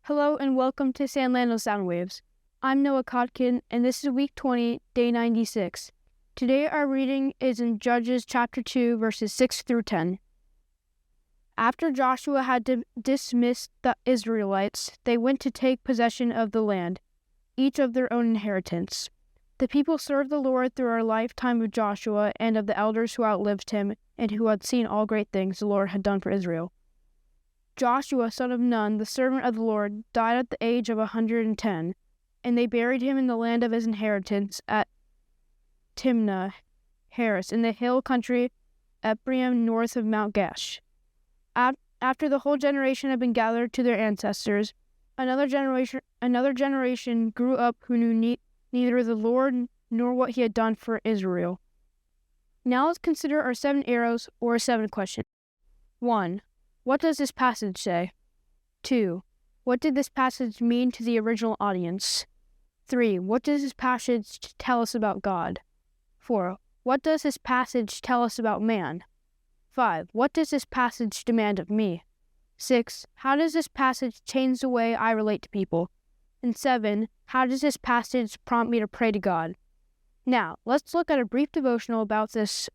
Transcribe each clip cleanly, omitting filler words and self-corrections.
Hello and welcome to Sandland Sound Waves. I'm Noah Kotkin, and this is week 20, day 96. Today our reading is in Judges chapter 2, verses 6 through 10. After Joshua had dismissed the Israelites, they went to take possession of the land, each of their own inheritance. The people served the Lord through a lifetime of Joshua and of the elders who outlived him and who had seen all great things the Lord had done for Israel. Joshua, son of Nun, the servant of the Lord, died at the age of 110, and they buried him in the land of his inheritance at Timnath Heres in the hill country Ephraim north of Mount Gaash. After the whole generation had been gathered to their ancestors, another generation grew up who knew neither the Lord nor what he had done for Israel. Now let's consider our 7 arrows or 7 questions. 1. What does this passage say? 2. What did this passage mean to the original audience? 3. What does this passage tell us about God? 4. What does this passage tell us about man? 5. What does this passage demand of me? 6. How does this passage change the way I relate to people? And 7. How does this passage prompt me to pray to God? Now, let's look at a brief devotional about this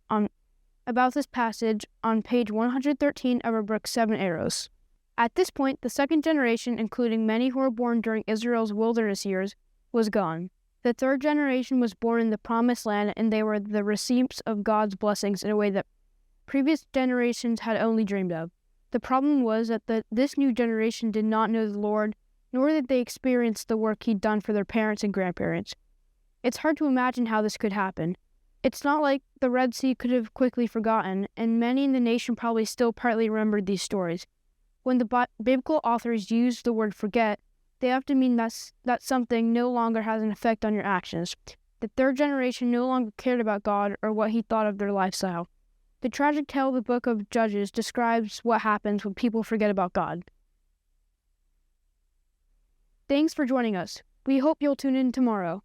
passage on page 113 of our book 7 Arrows. At this point, the second generation, including many who were born during Israel's wilderness years, was gone. The third generation was born in the Promised Land, and they were the recipients of God's blessings in a way that previous generations had only dreamed of. The problem was that this new generation did not know the Lord, nor did they experience the work he'd done for their parents and grandparents. It's hard to imagine how this could happen. It's not like the Red Sea could have quickly forgotten, and many in the nation probably still partly remembered these stories. When the biblical authors use the word forget, they often mean that something no longer has an effect on your actions. The third generation no longer cared about God or what he thought of their lifestyle. The tragic tale of the book of Judges describes what happens when people forget about God. Thanks for joining us. We hope you'll tune in tomorrow.